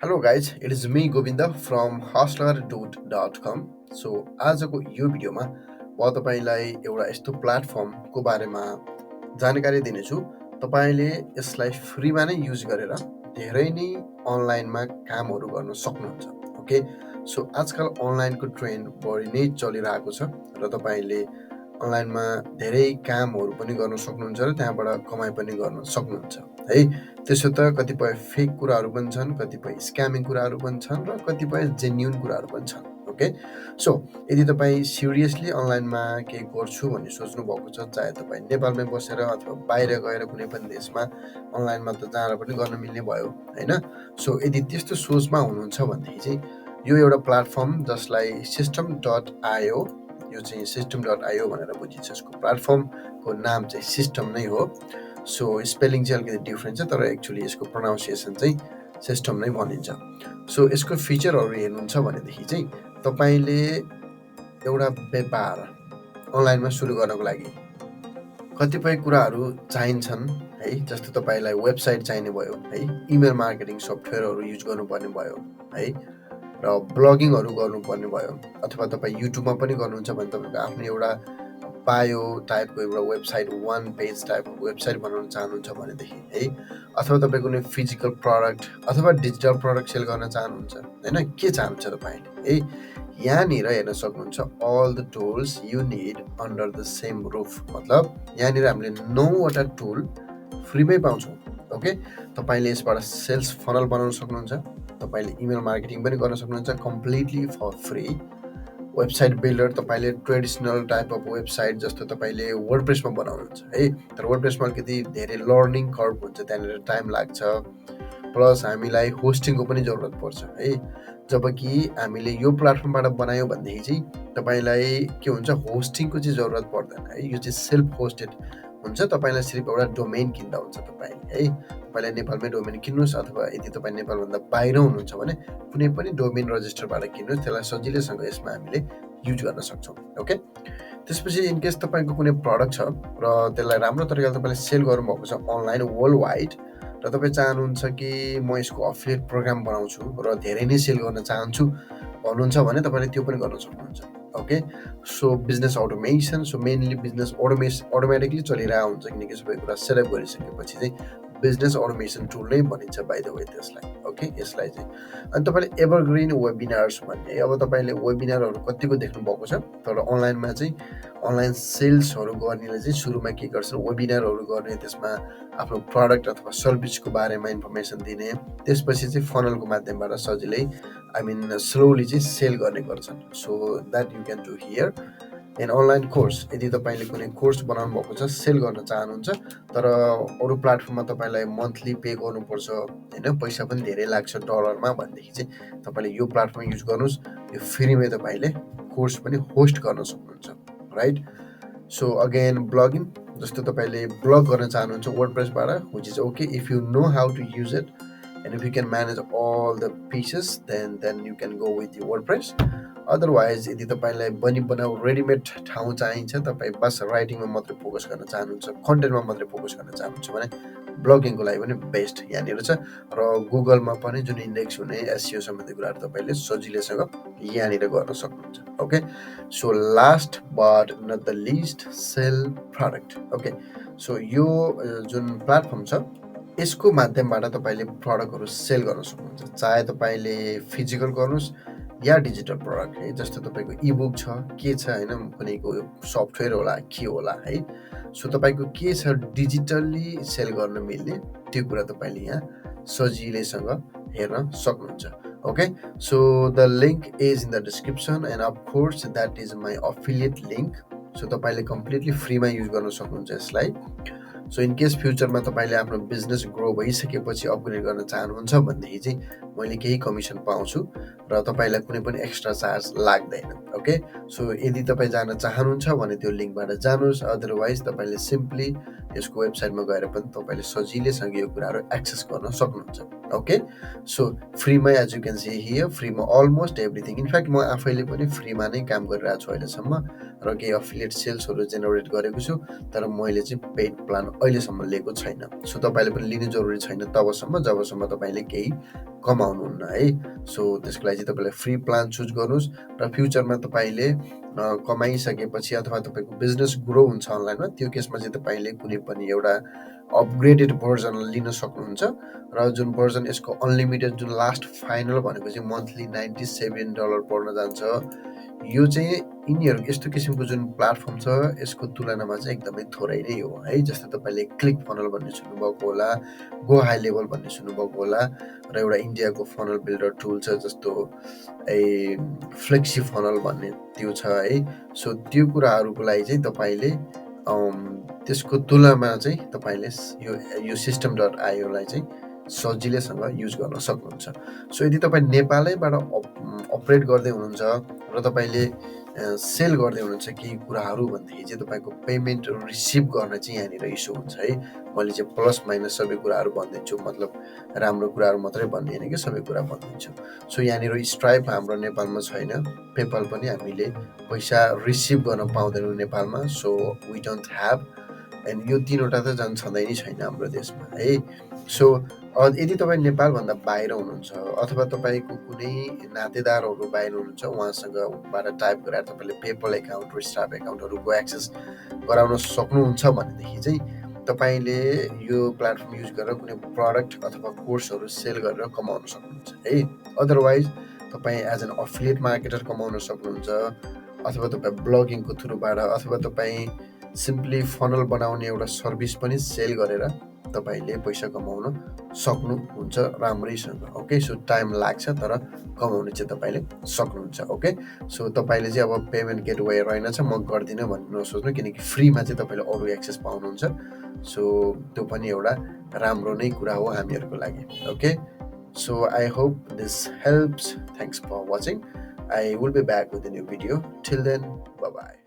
Hello guys, it is me Govinda from hostler.com. So आजको यो भिडियोमा म तपाईलाई एउटा यस्तो प्लेटफर्मको बारेमा जानकारी दिनेछु। तपाईले यसलाई फ्रीमा नै युज गरेर धेरै नै अनलाइनमा कामहरू गर्न सक्नुहुन्छ। ओके, सो आजकल अनलाइनको ट्रेन्ड बढी नै चलिरहेको छ र तपाईले अनलाइनमा धेरै कामहरू पनि गर्न सक्नुहुन्छ र त्यहाँबाट कमाइ पनि गर्न सक्नुहुन्छ है। त्यसो त कतिपय फेक कुराहरू पनि छन्, कतिपय स्क्यामिङ कुराहरू पनि छन् र कतिपय जेन्युन कुराहरू पनि छन्। ओके, सो यदि तपाईँ सिरियसली अनलाइनमा केही गर्छु भन्ने सोच्नु भएको छ, चाहे तपाईँ नेपालमै बसेर अथवा बाहिर गएर कुनै पनि देशमा अनलाइनमा त जहाँ पनि गर्न मिल्ने भयो होइन। सो यदि त्यस्तो सोचमा हुनुहुन्छ भनेदेखि चाहिँ यो एउटा प्लेटफर्म जसलाई system.io, यो चाहिँ system.io भनेर बुझिन्छ। यसको प्लेटफर्मको नाम चाहिँ सिस्टम नै हो। सो स्पेलिङ चाहिँ अलिकति डिफ्रेन्ट छ, तर एक्चुअली यसको प्रोनाउन्सिएसन चाहिँ सिस्टम नै भनिन्छ। सो यसको फिचरहरू हेर्नुहुन्छ भनेदेखि चाहिँ तपाईँले एउटा व्यापार अनलाइनमा सुरु गर्नको लागि कतिपय कुराहरू चाहिन्छन् है। जस्तो तपाईँलाई वेबसाइट चाहिने भयो है, इमेल मार्केटिङ सफ्टवेयरहरू युज गर्नुपर्ने भयो है, र ब्लगिङहरू गर्नुपर्ने भयो, अथवा तपाईँ युट्युबमा पनि गर्नुहुन्छ भने तपाईँको आफ्नो एउटा बायो टाइपको एउटा वेबसाइट, वान पेज टाइपको वेबसाइट बनाउन चाहनुहुन्छ भनेदेखि है, अथवा तपाईँ कुनै फिजिकल प्रडक्ट अथवा डिजिटल प्रडक्ट सेल गर्न चाहनुहुन्छ होइन, के चाहनुहुन्छ तपाईँले है, यहाँनिर हेर्न सक्नुहुन्छ all the tools you need under the same roof. मतलब यहाँनिर हामीले 9वटा टुल फ्रीमै पाउँछौँ। ओके, तपाईँले यसबाट सेल्स फनल बनाउन सक्नुहुन्छ, तपाईँले इमेल मार्केटिङ पनि गर्न सक्नुहुन्छ completely for free. Website builder तपाईँले ट्रेडिसनल टाइप अफ वेबसाइट जस्तो तपाईँले वर्डप्रेसमा बनाउनुहुन्छ है, तर वर्डप्रेसमा अलिकति धेरै लर्निङ कर्भ हुन्छ, त्यहाँनिर टाइम लाग्छ, प्लस हामीलाई होस्टिङको पनि जरुरत पर्छ है। जबकि हामीले यो प्लेटफर्मबाट बनायौँ भनेदेखि चाहिँ तपाईँलाई के हुन्छ, होस्टिङको चाहिँ जरुरत पर्दैन है। यो चाहिँ सेल्फ होस्टेड हुन्छ, तपाईँलाई सिर्फ एउटा डोमेन किन्दा हुन्छ तपाईँले है। तपाईँले नेपालमै डोमेन किन्नुहोस्, अथवा यदि तपाईँ नेपालभन्दा बाहिर हुनुहुन्छ भने कुनै पनि डोमेन रजिस्टरबाट किन्नुहोस्, त्यसलाई सजिलैसँग यसमा हामीले युज गर्न सक्छौँ। ओके, त्यसपछि इनकेस तपाईँको कुनै प्रडक्ट छ र त्यसलाई राम्रो तरिकाले तपाईँले सेल गर्नुभएको छ अनलाइन वर्ल्ड वाइड, र तपाईँ चाहनुहुन्छ कि म यसको अफिलिएट प्रोग्राम बनाउँछु र धेरै नै सेल गर्न चाहन्छु भन्नुहुन्छ भने तपाईँले त्यो पनि गर्न सक्नुहुन्छ। Okay, so business automation, so mainly business automatically चलिरहेको हुन्छ, किनकि सबै कुरा सेटअप गरिसकेपछि चाहिँ बिजनेस अटोमेसन टुल नै भनिन्छ बाइ द वे त्यसलाई। ओके, यसलाई चाहिँ अनि तपाईँले एभरग्रिन वेबिनार्स भन्ने, अब तपाईँले वेबिनारहरू कतिको देख्नु भएको छ, तर अनलाइनमा चाहिँ अनलाइन सेल्सहरू गर्नेले चाहिँ सुरुमा के गर्छन्, वेबिनारहरू गर्ने, त्यसमा आफ्नो प्रडक्ट अथवा सर्भिसको बारेमा इन्फर्मेसन दिने, त्यसपछि चाहिँ फनलको माध्यमबाट सजिलै स्लोली चाहिँ सेल गर्ने गर्छन्। So that you can do here. An online course, यदि तपाईँले कुनै कोर्स बनाउनु भएको छ, सेल गर्न चाहनुहुन्छ, तर अरू प्लेटफर्ममा तपाईँलाई मन्थली पे गर्नुपर्छ होइन, पैसा पनि धेरै लाग्छ डलरमा भनेदेखि चाहिँ तपाईँले यो प्लेटफर्म युज गर्नुहोस्। यो फ्रीमै तपाईँले कोर्स पनि होस्ट गर्न सक्नुहुन्छ, राइट। सो अगेन ब्लगिङ, जस्तो तपाईँले ब्लग गर्न चाहनुहुन्छ वर्डप्रेसबाट, which is okay if you know how to use it and if you can manage all the pieces, then you can go with the WordPress. Otherwise यदि तपाईँलाई बनाऊ readymade ठाउँ चाहिन्छ, तपाईँ बस राइटिङमा मात्रै फोकस गर्न चाहनुहुन्छ, कन्टेन्टमा मात्रै फोकस गर्न चाहनुहुन्छ भने ब्लगिङको लागि पनि बेस्ट यहाँनिर छ, र गुगलमा पनि जुन इन्डेक्स हुने एसइओ सम्बन्धी कुराहरू तपाईँले सजिलैसँग यहाँनिर गर्न सक्नुहुन्छ। Okay, so last but not the least, sell product. Okay, so यो जुन प्लेटफर्म छ यसको माध्यमबाट तपाईँले प्रडक्टहरू सेल गर्न सक्नुहुन्छ, चाहे तपाईँले फिजिकल गर्नुहोस् या डिजिटल प्रडक्ट है। जस्तो तपाईँको इबुक छ, के छ होइन, कुनैको सफ्टवेयर होला के होला है। सो तपाईँको के छ डिजिटल्ली सेल गर्न मिल्ने, त्यो कुरा तपाईँले यहाँ सजिलैसँग हेर्न सक्नुहुन्छ। Okay, so the link is in the description and of course that is my affiliate link. So तपाईँले कम्प्लिटली फ्रीमा युज गर्न सक्नुहुन्छ यसलाई। सो इन केस फ्युचरमा तपाईँले आफ्नो बिजनेस ग्रो भइसकेपछि अपग्रेड गर्न चाहनुहुन्छ भनेदेखि चाहिँ मैले केही कमिसन पाउँछु र तपाईँलाई कुनै पनि एक्स्ट्रा चार्ज लाग्दैन। ओके, सो यदि तपाईँ जान चाहनुहुन्छ भने त्यो लिङ्कबाट जानुहोस्, अदरवाइज तपाईँले सिम्पली यसको वेबसाइटमा गएर पनि तपाईँले सजिलैसँग यो कुराहरू एक्सेस गर्न सक्नुहुन्छ। ओके, सो फ्रीमा as you can see here, फ्रीमा अलमोस्ट एभ्रिथिङ। इनफ्याक्ट म आफैले पनि फ्रीमा नै काम गरिरहेको छु अहिलेसम्म, र केही अफिलिएट सेल्सहरू जेनेरेट गरेको छु, तर मैले चाहिँ पेड प्लान अहिलेसम्म लिएको छैन। सो तपाईँले पनि लिनु जरुरी छैन तबसम्म जबसम्म तपाईँले केही कमाइ कमाउनुहुन्न है। सो त्यसको लागि चाहिँ तपाईँले फ्री प्लान चुज गर्नुहोस् र फ्युचरमा तपाईँले कमाइसकेपछि अथवा तपाईँको बिजनेस ग्रो हुन्छ अनलाइनमा, त्यो केसमा चाहिँ तपाईँले कुनै पनि एउटा अपग्रेडेड भर्जन लिन सक्नुहुन्छ। र जुन भर्जन यसको अनलिमिटेड जुन लास्ट फाइनल भनेको चाहिँ मन्थली $97 पर्न जान्छ। यो चाहिँ यिनीहरू यस्तो किसिमको जुन प्लेटफर्म छ यसको तुलनामा चाहिँ एकदमै थोरै नै हो है। जस्तै तपाईँले क्लिक फनल भन्ने सुन्नुभएको होला, गो हाई लेभल भन्ने सुन्नुभएको होला, र एउटा इन्डियाको फनल बिल्डर टुल छ जस्तो फ्लेक्सी फनल भन्ने त्यो छ है। सो त्यो कुराहरूको लागि चाहिँ तपाईँले त्यसको तुलनामा चाहिँ तपाईँले यो system.io लाई चाहिँ सजिलैसँग युज गर्न सक्नुहुन्छ। सो यदि तपाईँ नेपालैबाट अपरेट गर्दै हुनुहुन्छ र तपाईँले सेल गर्दै हुनुहुन्छ केही कुराहरू भनेदेखि चाहिँ तपाईँको पेमेन्ट रिसिभ गर्न चाहिँ यहाँनिर इस्यु हुन्छ है। मैले चाहिँ प्लस माइनस सबै कुराहरू भनिदिन्छु, मतलब राम्रो कुराहरू मात्रै भन्ने होइन कि सबै कुरा भनिदिन्छु। सो यहाँनिर स्ट्राइप हाम्रो नेपालमा छैन, पेपाल पनि हामीले पैसा रिसिभ गर्न पाउँदैनौँ नेपालमा। So we don't have, and यो तिनवटा त झन् छँदै नै छैन हाम्रो देशमा है। सो यदि तपाईँ नेपालभन्दा बाहिर हुनुहुन्छ अथवा तपाईँको कुनै नातेदारहरू बाहिर हुनुहुन्छ, उहाँसँगबाट टाइप गरेर तपाईँले पेपल एकाउन्ट र स्ट्राइप एकाउन्टहरूको एक्सेस गराउन सक्नुहुन्छ भनेदेखि चाहिँ तपाईँले यो प्लेटफर्म युज गरेर कुनै प्रडक्ट अथवा कोर्सहरू सेल गरेर कमाउन सक्नुहुन्छ है। अदरवाइज तपाईँ एज एन अफिलिएट मार्केटर कमाउन सक्नुहुन्छ, अथवा तपाईँ ब्लगिङको थ्रुबाट, अथवा तपाईँ सिम्पली फनल बनाउने एउटा सर्भिस पनि सेल गरेर तपाईँले पैसा कमाउन सक्नुहुन्छ राम्रैसँग। ओके, सो टाइम लाग्छ तर कमाउनु चाहिँ तपाईँले सक्नुहुन्छ। ओके, सो तपाईँले चाहिँ अब पेमेन्ट गेटवे रहेनछ म गर्दिनँ भन्नु नसोच्नु, किनकि फ्रीमा चाहिँ तपाईँले अरू एक्सेस पाउनुहुन्छ। सो त्यो पनि एउटा राम्रो नै कुरा हो हामीहरूको लागि। Okay, so I hope this helps. Thanks for watching. I will be back with a new video. Till then, bye bye.